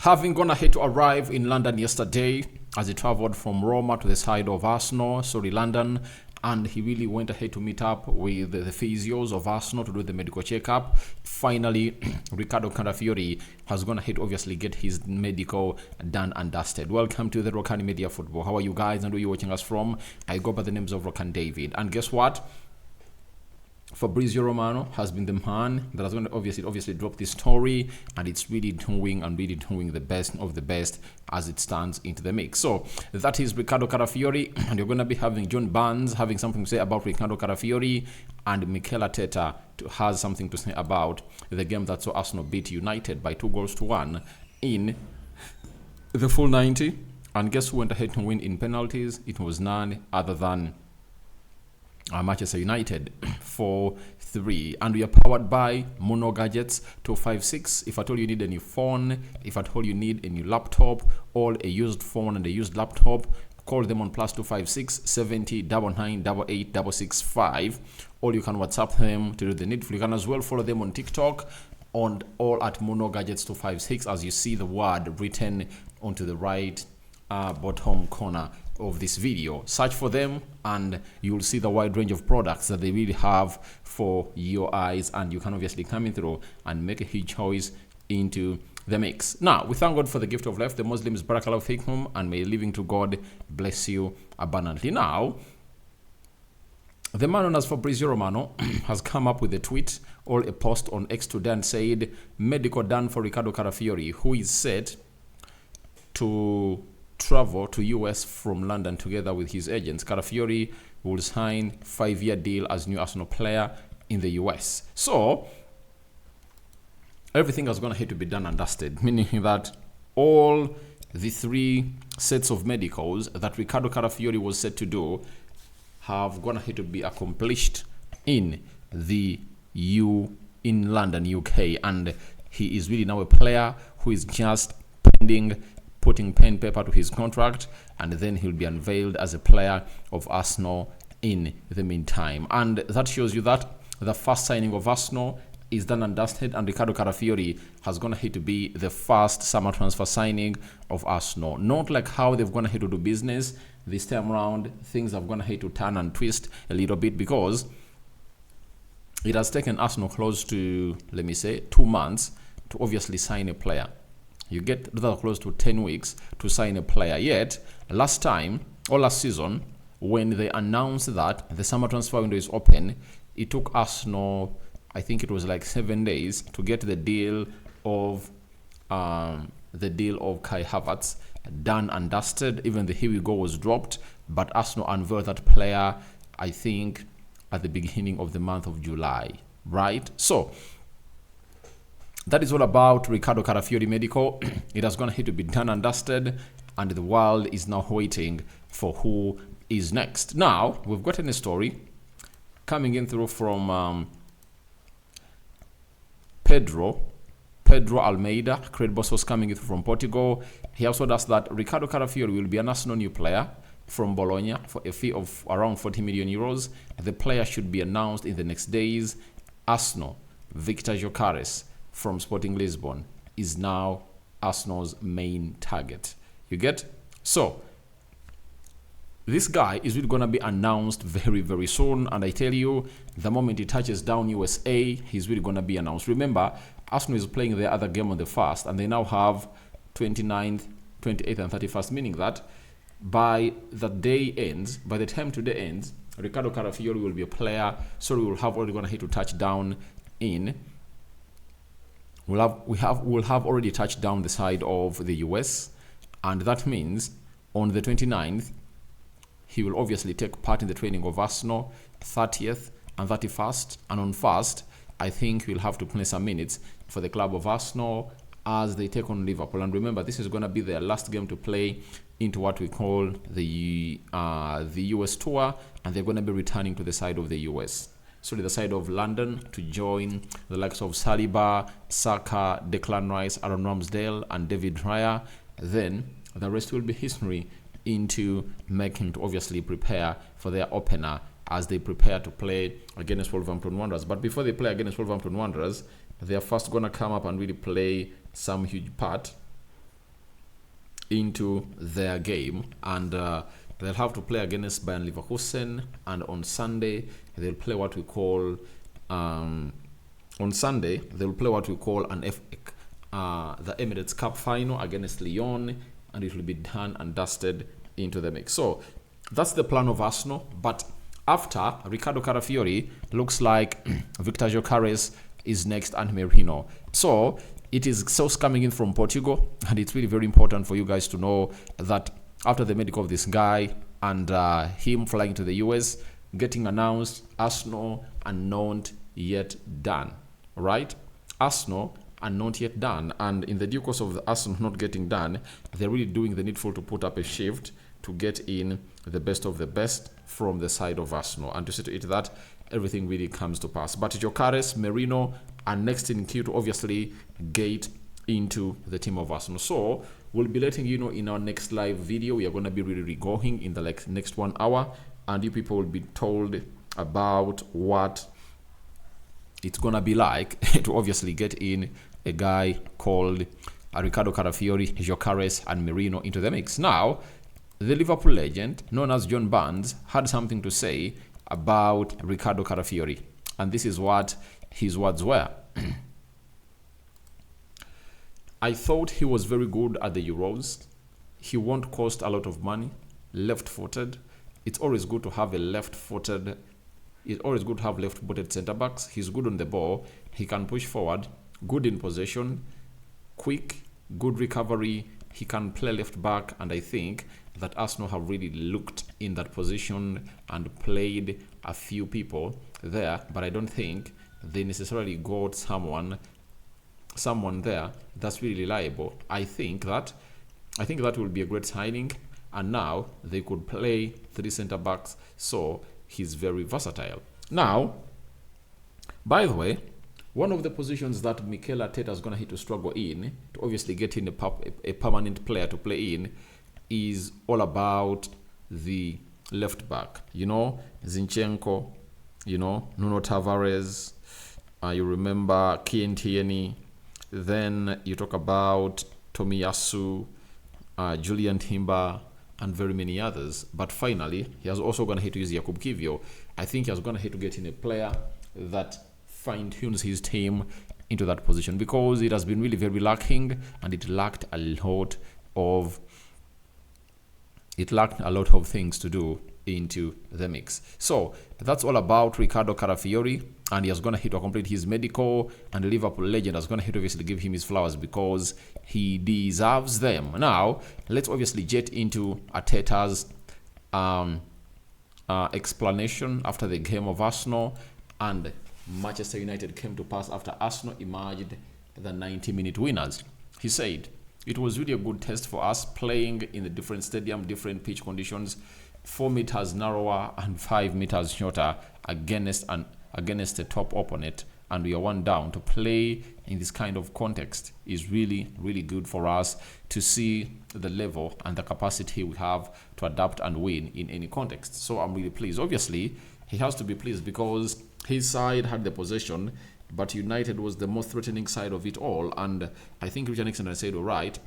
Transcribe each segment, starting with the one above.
Having gone ahead to arrive in London yesterday as he traveled from Roma to the side of London, and he really went ahead to meet up with the physios of Arsenal to do the medical checkup. Finally, Riccardo Calafiori has gone ahead to obviously get his medical done and dusted. Welcome to the Rokani Media Football. How are you guys and where are you watching us from? I go by the names of Rokani David. And guess what? Fabrizio Romano has been the man that has going to obviously drop this story, and it's really doing the best of the best as it stands into the mix. So that is Riccardo Calafiori, and you're going to be having John Barnes having something to say about Riccardo Calafiori, and Mikel Arteta has something to say about the game that saw Arsenal beat United by 2-1 in the full 90. And guess who went ahead to win in penalties? It was none other than Manchester United 4-3, and we are powered by Mono Gadgets 256. If at all you need a new phone, if at all you need a new laptop, or a used phone and a used laptop, call them on +256 70 99 88 665, or you can WhatsApp them to do the needful. You can as well follow them on TikTok on all at Mono Gadgets 256, as you see the word written onto the right bottom corner of this video. Search for them and you'll see the wide range of products that they really have for your eyes, and you can obviously come in through and make a huge choice into the mix. Now, we thank God for the gift of life. The Muslims, Barakallahu Fikum, and may living to God bless you abundantly. Now, the man known as Fabrizio Romano has come up with a tweet or a post on X today and said, medical done for Riccardo Calafiori, who is set to travel to US from London together with his agents. Calafiori will sign 5-year deal as new Arsenal player in the US. So everything is going to have to be done and dusted, meaning that all the 3 sets of medicals that Riccardo Calafiori was set to do have going to have to be accomplished in London, UK, and he is really now a player who is just pending putting pen and paper to his contract, and then he'll be unveiled as a player of Arsenal in the meantime. And that shows you that the first signing of Arsenal is done and dusted, and Riccardo Calafiori has gone ahead to be the first summer transfer signing of Arsenal. Not like how they've gone ahead to do business this time around. Things have gone ahead to turn and twist a little bit, because it has taken Arsenal close to, let me say, 2 months to obviously sign a player. You get rather close to 10 weeks to sign a player. Yet, last season, when they announced that the summer transfer window is open, it took Arsenal, I think it was like 7 days to get the deal of Kai Havertz done and dusted. Even the here we go was dropped, but Arsenal unveiled that player, I think, at the beginning of the month of July, right? So that is all about Riccardo Calafiori medical. It has gone ahead to be done and dusted, and the world is now waiting for who is next. Now, we've gotten a story coming in through from Pedro Almeida, credible source coming in through from Portugal. He also does that Riccardo Calafiori will be an Arsenal new player from Bologna for a fee of around 40 million euros. The player should be announced in the next days. Arsenal, Victor Gyökeres from Sporting Lisbon is now Arsenal's main target. You get? So this guy is really going to be announced very, very soon. And I tell you, the moment he touches down USA, he's really going to be announced. Remember, Arsenal is playing their other game on the 1st, and they now have 29th, 28th, and 31st, meaning that by the time today ends, Riccardo Calafiori will be a player. So we will have already going to hit to touch down in. We'll have already touched down the side of the US, and that means on the 29th, he will obviously take part in the training of Arsenal, 30th and 31st, and on 1st, I think he'll have to play some minutes for the club of Arsenal as they take on Liverpool. And remember, this is going to be their last game to play into what we call the US tour, and they're going to be returning to the side of the US. So the side of London to join the likes of Saliba, Saka, Declan Rice, Aaron Ramsdale, and David Raya. Then the rest will be history into making to obviously prepare for their opener as they prepare to play against Wolverhampton Wanderers. But before they play against Wolverhampton Wanderers, they are first going to come up and really play some huge part into their game, and they'll have to play against Bayern Leverkusen, and on Sunday they'll play what we call an the Emirates Cup final against Lyon, and it will be done and dusted into the mix. So that's the plan of Arsenal. But after Riccardo Calafiori, looks like Victor Gyökeres is next, and Merino. So it is source coming in from Portugal, and it's really very important for you guys to know that after the medical of this guy and him flying to the US, getting announced, Arsenal are not yet done, right? Arsenal are not yet done, and in the due course of the Arsenal not getting done, they're really doing the needful to put up a shift to get in the best of the best from the side of Arsenal, and to see to it that everything really comes to pass. But Gyökeres, Merino are next in queue to obviously get into the team of Arsenal. So we'll be letting you know in our next live video. We are going to be really going in the next 1 hour, and you people will be told about what it's going to be like to obviously get in a guy called Riccardo Calafiori, Gyökeres and Merino into the mix. Now, the Liverpool legend, known as John Barnes, had something to say about Riccardo Calafiori, and this is what his words were. I thought he was very good at the Euros. He won't cost a lot of money. Left-footed. It's always good to have left-footed centre backs. He's good on the ball. He can push forward. Good in possession. Quick. Good recovery. He can play left back, and I think that Arsenal have really looked in that position and played a few people there, but I don't think they necessarily got someone there that's really reliable. I think that will be a great signing, and now they could play 3 centre backs, so he's very versatile. Now, by the way, one of the positions that Mikel Arteta is going to hit to struggle in, to obviously get in a permanent player to play in, is all about the left back. You know, Zinchenko, you know, Nuno Tavares, you remember Kieran Tierney, then you talk about Tomiyasu, Julian Timber, and very many others. But finally, he has also going to hit to use Jakub Kiwior. I think he has going to hit to get in a player that fine-tunes his team into that position, because it has been really very lacking, and it lacked a lot of things to do into the mix. So that's all about Riccardo Calafiori, and he has gonna hit to complete his medical, and the Liverpool legend has gonna hit to obviously give him his flowers because he deserves them. Now let's obviously jet into Arteta's explanation after the game of Arsenal, and Manchester United came to pass after Arsenal emerged the 90-minute winners. He said, "It was really a good test for us, playing in a different stadium, different pitch conditions, 4 meters narrower and 5 meters shorter against a top opponent, and we are 1 down. To play in this kind of context is really, really good for us to see the level and the capacity we have to adapt and win in any context." So I'm really pleased. Obviously, he has to be pleased because his side had the possession, but United was the most threatening side of it all. And I think Richard Nixon had said, all right,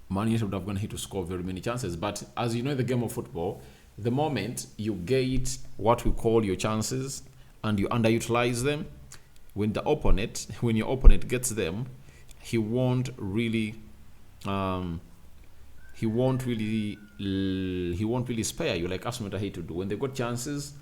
Man United would have gone here to score very many chances. But as you know, in the game of football, the moment you get what we call your chances and you underutilize them, when your opponent gets them, he won't really spare you like Arsenal hate to do. When they got chances,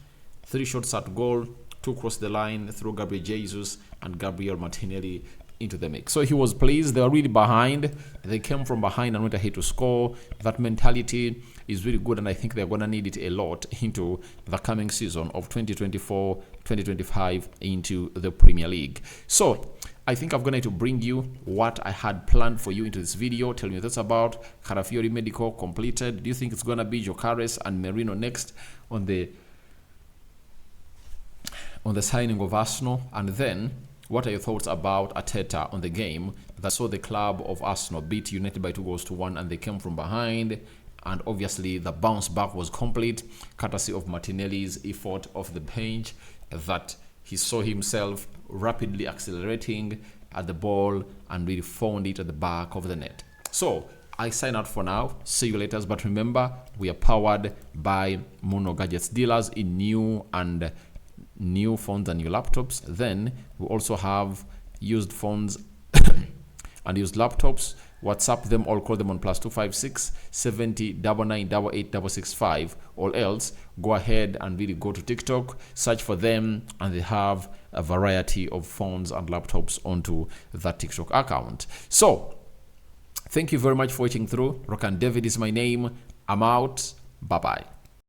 3 shots at goal, 2 cross the line, through Gabriel Jesus and Gabriel Martinelli into the mix. So he was pleased. They were really behind. They came from behind and went ahead to score. That mentality is really good, and I think they're going to need it a lot into the coming season of 2024-2025 into the Premier League. So I think I'm going to bring you what I had planned for you into this video. Tell me that's about Calafiori medical completed. Do you think it's going to be Gyökeres and Merino next on the signing of Arsenal? And then what are your thoughts about Arteta on the game that saw the club of Arsenal beat United by 2-1, and they came from behind, and obviously the bounce back was complete courtesy of Martinelli's effort off the bench, that he saw himself rapidly accelerating at the ball and really found it at the back of the net. So I sign out for now. See you later. But remember, we are powered by Mono Gadgets dealers in new phones and new laptops. Then we also have used phones and used laptops. WhatsApp them or call them on +256 70 99 88 665, or else go ahead and really go to TikTok, search for them, and they have a variety of phones and laptops onto that TikTok account. So thank you very much for watching through. Rokani David is my name. I'm out. Bye bye.